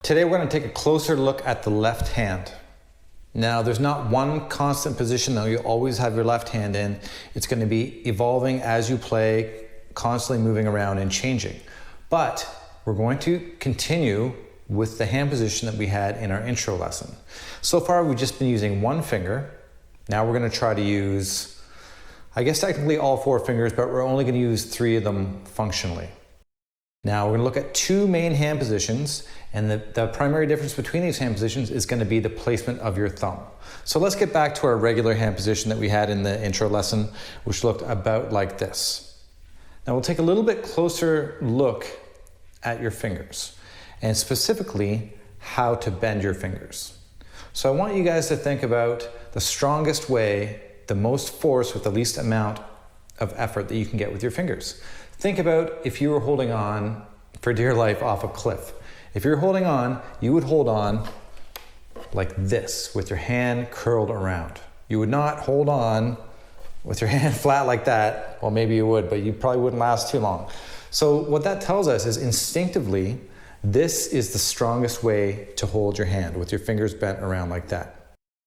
Today we're going to take a closer look at the left hand. Now there's not one constant position that you'll always have your left hand in. It's going to be evolving as you play, constantly moving around and changing. But we're going to continue with the hand position that we had in our intro lesson. So far we've just been using one finger. Now we're going to try to use, I guess technically all four fingers, but we're only going to use three of them functionally. Now we're going to look at two main hand positions, and the primary difference between these hand positions is going to be the placement of your thumb. So let's get back to our regular hand position that we had in the intro lesson, which looked about like this. Now we'll take a little bit closer look at your fingers, and specifically how to bend your fingers. So I want you guys to think about the strongest way, the most force with the least amount of effort that you can get with your fingers. Think about if you were holding on for dear life off a cliff. If you're holding on, you would hold on like this with your hand curled around. You would not hold on with your hand flat like that. Well, maybe you would, but you probably wouldn't last too long. So what that tells us is instinctively, this is the strongest way to hold your hand, with your fingers bent around like that.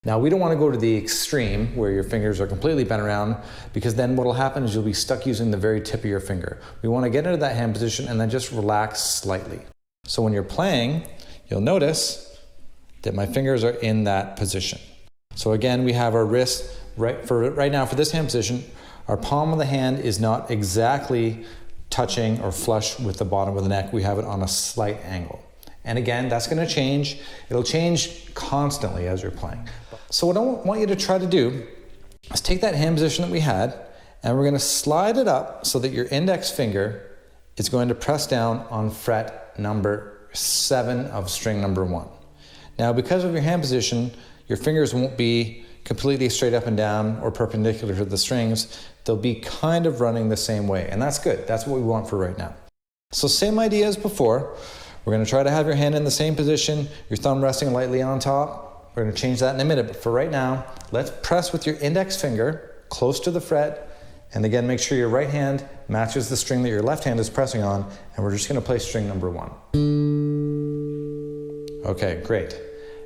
Now, we don't want to go to the extreme where your fingers are completely bent around, because then what will happen is you'll be stuck using the very tip of your finger. We want to get into that hand position and then just relax slightly. So when you're playing, you'll notice that my fingers are in that position. So again, we have our wrist right now for this hand position. Our palm of the hand is not exactly touching or flush with the bottom of the neck. We have it on a slight angle. And again, that's going to change. It'll change constantly as you're playing. So what I want you to try to do is take that hand position that we had, and we're going to slide it up so that your index finger is going to press down on fret number 7 of string number 1. Now, because of your hand position, your fingers won't be completely straight up and down or perpendicular to the strings. They'll be kind of running the same way, and that's good. That's what we want for right now. So same idea as before. We're going to try to have your hand in the same position, your thumb resting lightly on top. We're going to change that in a minute, but for right now, let's press with your index finger close to the fret, and again, make sure your right hand matches the string that your left hand is pressing on, and we're just going to play string number 1. Okay, great.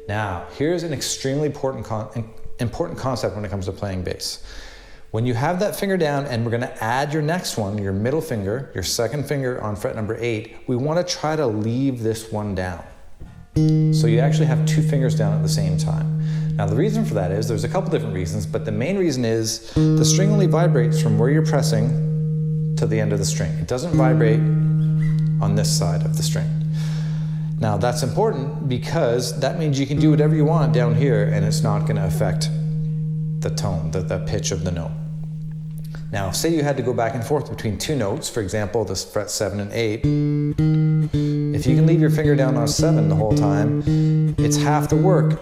Now, here's an extremely important concept when it comes to playing bass. When you have that finger down and we're going to add your next one, your middle finger, your second finger on fret number 8, we want to try to leave this one down. So you actually have two fingers down at the same time. Now the reason for that is, there's a couple different reasons, but the main reason is the string only vibrates from where you're pressing to the end of the string. It doesn't vibrate on this side of the string. Now that's important because that means you can do whatever you want down here and it's not going to affect the tone, the pitch of the note. Now, say you had to go back and forth between two notes, for example, this fret 7 and 8. If you can leave your finger down on 7 the whole time, it's half the work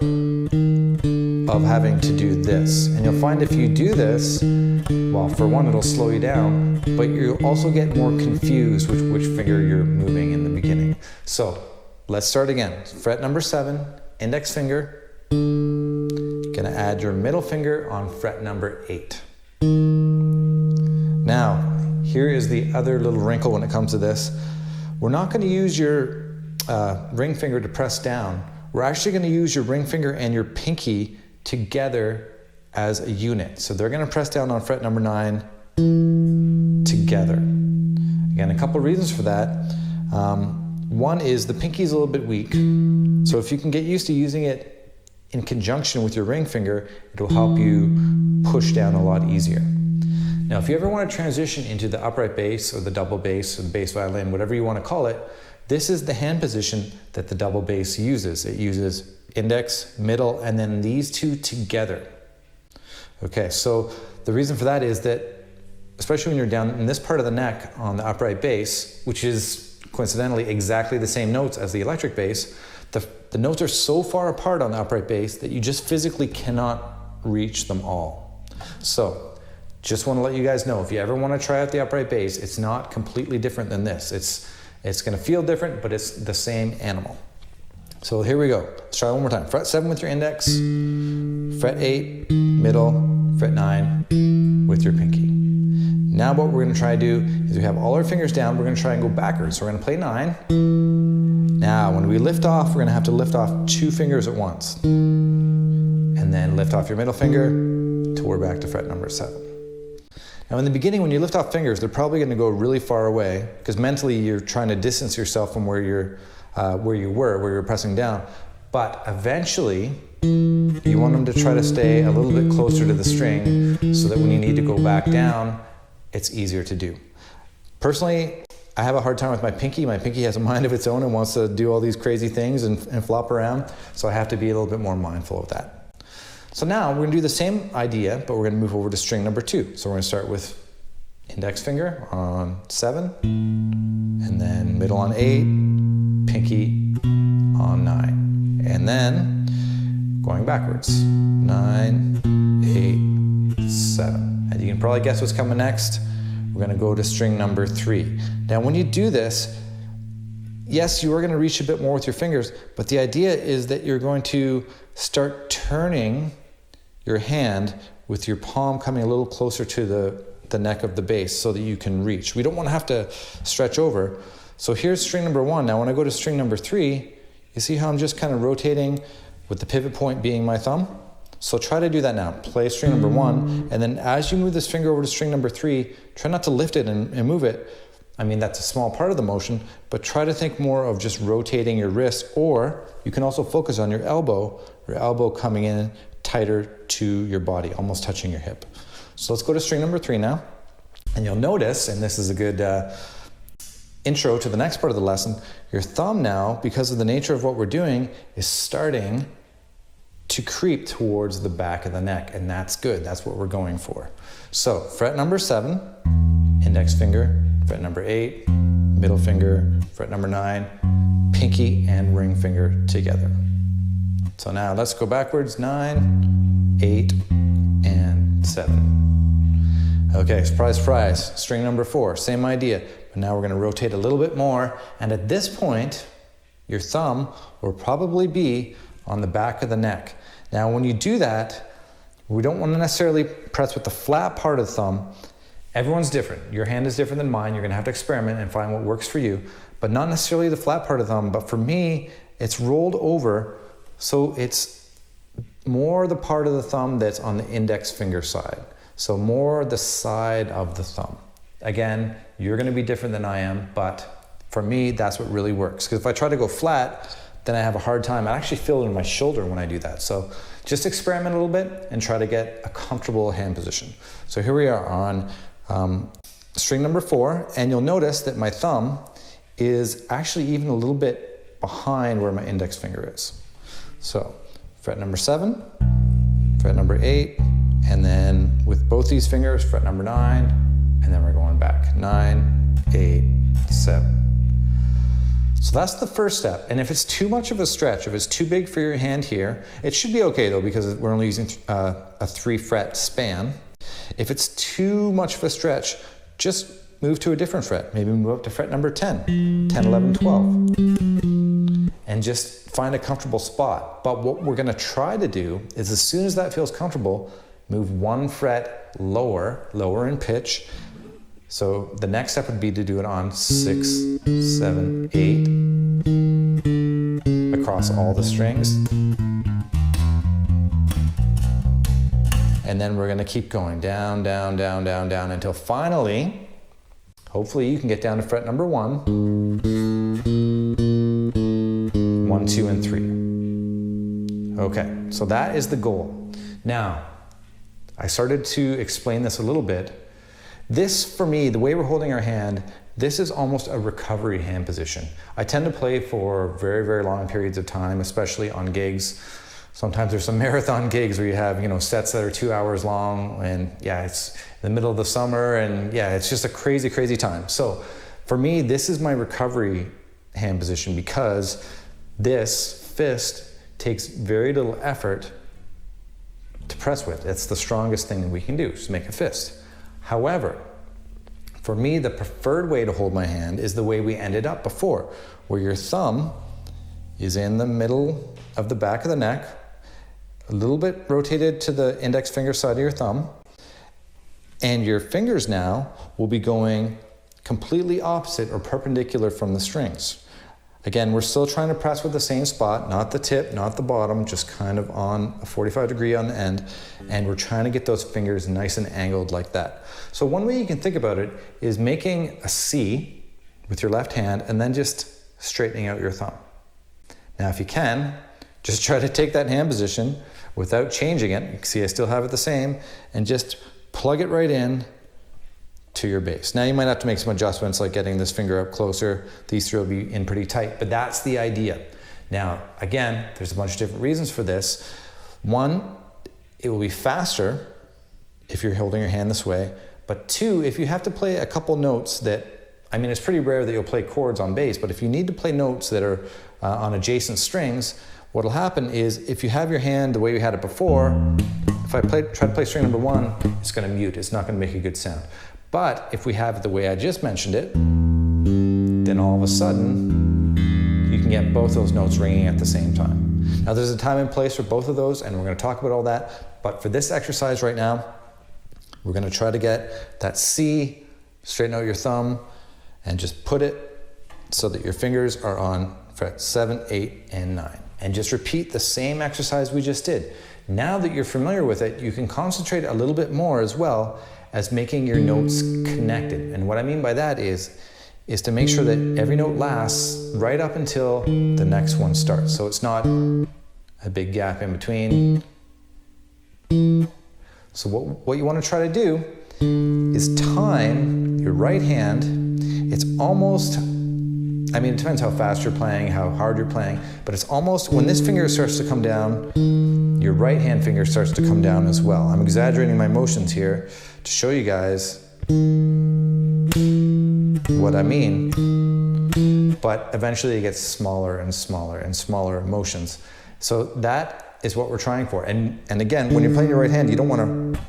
of having to do this. And you'll find if you do this, well, for one, it'll slow you down, but you'll also get more confused with which finger you're moving in the beginning. So, let's start again. Fret number 7, index finger. Gonna add your middle finger on fret number 8. Now, here is the other little wrinkle when it comes to this. We're not going to use your ring finger to press down. We're actually going to use your ring finger and your pinky together as a unit. So they're going to press down on fret number 9 together. Again, a couple reasons for that. One is the pinky is a little bit weak. So if you can get used to using it in conjunction with your ring finger, it will help you push down a lot easier. Now, if you ever want to transition into the upright bass or the double bass or the bass violin, whatever you want to call it, this is the hand position that the double bass uses. It uses index, middle, and then these two together. Okay, so the reason for that is that, especially when you're down in this part of the neck on the upright bass, which is coincidentally exactly the same notes as the electric bass, the notes are so far apart on the upright bass that you just physically cannot reach them all. So, just want to let you guys know, if you ever want to try out the upright bass, it's not completely different than this. It's going to feel different, but it's the same animal. So here we go. Let's try one more time. Fret 7 with your index, fret 8, middle, fret 9 with your pinky. Now what we're going to try to do is we have all our fingers down. We're going to try and go backwards. So we're going to play 9. Now, when we lift off, we're gonna have to lift off 2 fingers at once. And then lift off your middle finger till we're back to fret number 7. Now in the beginning, when you lift off fingers, they're probably gonna go really far away because mentally you're trying to distance yourself from where you were pressing down. But eventually, you want them to try to stay a little bit closer to the string so that when you need to go back down, it's easier to do. Personally, I have a hard time with my pinky. My pinky has a mind of its own and wants to do all these crazy things and flop around, so I have to be a little bit more mindful of that. So now we're gonna do the same idea, but we're gonna move over to string number 2. So we're gonna start with index finger on 7, and then middle on 8, pinky on 9. And then going backwards, 9, 8, 7. And you can probably guess what's coming next. We're gonna go to string number 3. Now when you do this, yes, you are gonna reach a bit more with your fingers, but the idea is that you're going to start turning your hand with your palm coming a little closer to the neck of the bass so that you can reach. We don't want to have to stretch over. So here's string number 1. Now when I go to string number 3, you see how I'm just kind of rotating with the pivot point being my thumb? So try to do that now. Play string number 1, and then as you move this finger over to string number 3, try not to lift it and move it. I mean, that's a small part of the motion, but try to think more of just rotating your wrist, or you can also focus on your elbow coming in tighter to your body, almost touching your hip. So let's go to string number 3 now. And you'll notice, and this is a good intro to the next part of the lesson, your thumb now, because of the nature of what we're doing, is starting to creep towards the back of the neck, and that's good. That's what we're going for. So fret number 7, index finger, fret number 8, middle finger, fret number 9, pinky and ring finger together. So now let's go backwards, 9, 8, and 7. Okay, surprise, surprise. String number 4, same idea, but now we're gonna rotate a little bit more, and at this point, your thumb will probably be on the back of the neck. Now when you do that, we don't want to necessarily press with the flat part of the thumb. Everyone's different. Your hand is different than mine. You're gonna have to experiment and find what works for you, but not necessarily the flat part of the thumb, but for me, it's rolled over, so it's more the part of the thumb that's on the index finger side. So more the side of the thumb. Again, you're gonna be different than I am, but for me, that's what really works. Because if I try to go flat, then I have a hard time. I actually feel it in my shoulder when I do that. So just experiment a little bit and try to get a comfortable hand position. So here we are on string number 4, and you'll notice that my thumb is actually even a little bit behind where my index finger is. So fret number 7, fret number 8, and then with both these fingers, fret number 9, and then we're going back. 9, 8, 7. So that's the first step. And if it's too much of a stretch, if it's too big for your hand here, it should be okay though, because we're only using a 3 fret span. If it's too much of a stretch, just move to a different fret. Maybe move up to fret number 10, 10, 11, 12. And just find a comfortable spot. But what we're gonna try to do is as soon as that feels comfortable, move 1 fret lower in pitch. So the next step would be to do it on 6, 7, 8 across all the strings. And then we're gonna keep going down, down, down, down, down until finally, hopefully you can get down to fret number 1, 1, 2, and 3. Okay, so that is the goal. Now, I started to explain this a little bit. This, for me, the way we're holding our hand, this is almost a recovery hand position. I tend to play for very, very long periods of time, especially on gigs. Sometimes there's some marathon gigs where you have, sets that are 2 hours long, and yeah, it's in the middle of the summer, and yeah, it's just a crazy, crazy time. So for me, this is my recovery hand position because this fist takes very little effort to press with. It's the strongest thing that we can do, is make a fist. However, for me, the preferred way to hold my hand is the way we ended up before, where your thumb is in the middle of the back of the neck, a little bit rotated to the index finger side of your thumb, and your fingers now will be going completely opposite or perpendicular from the strings. Again, we're still trying to press with the same spot, not the tip, not the bottom, just kind of on a 45 degree on the end. And we're trying to get those fingers nice and angled like that. So one way you can think about it is making a C with your left hand and then just straightening out your thumb. Now, if you can, just try to take that hand position without changing it. You can see I still have it the same, and just plug it right in to your base. Now you might have to make some adjustments like getting this finger up closer. These three will be in pretty tight, but that's the idea. Now, again, there's a bunch of different reasons for this. One, it will be faster if you're holding your hand this way, but two, if you have to play a couple notes that, I mean, it's pretty rare that you'll play chords on bass, but if you need to play notes that are on adjacent strings, what'll happen is if you have your hand the way you had it before, if I try to play string number 1, it's gonna mute, it's not gonna make a good sound. But if we have it the way I just mentioned it, then all of a sudden, you can get both those notes ringing at the same time. Now there's a time and place for both of those, and we're gonna talk about all that, but for this exercise right now, we're gonna try to get that C, straighten out your thumb, and just put it so that your fingers are on fret 7, 8, and 9. And just repeat the same exercise we just did. Now that you're familiar with it, you can concentrate a little bit more as well as making your notes connected. And what I mean by that is to make sure that every note lasts right up until the next one starts. So it's not a big gap in between. So what you want to try to do is time your right hand. It's almost, I mean, it depends how fast you're playing, how hard you're playing, but it's almost, when this finger starts to come down, your right hand finger starts to come down as well. I'm exaggerating my motions here to show you guys what I mean, but eventually it gets smaller and smaller and smaller motions. So that is what we're trying for. And again, when you're playing your right hand, you don't want to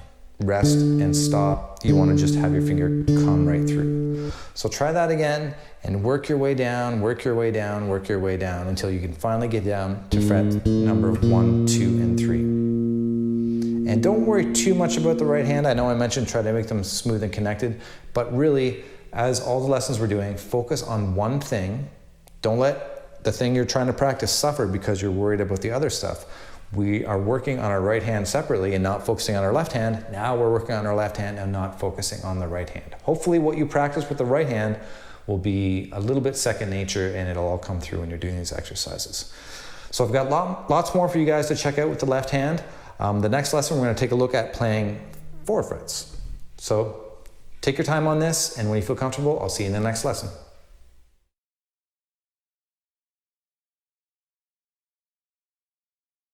rest and stop. You want to just have your finger come right through. So try that again and work your way down, work your way down, work your way down until you can finally get down to fret number 1, 2, and 3. And don't worry too much about the right hand. I know I mentioned try to make them smooth and connected, but really, as all the lessons we're doing, focus on one thing. Don't let the thing you're trying to practice suffer because you're worried about the other stuff. We are working on our right hand separately and not focusing on our left hand. Now we're working on our left hand and not focusing on the right hand. Hopefully what you practice with the right hand will be a little bit second nature, and it'll all come through when you're doing these exercises. So I've got lots more for you guys to check out with the left hand. The next lesson, we're going to take a look at playing 4 frets. So take your time on this, and when you feel comfortable, I'll see you in the next lesson.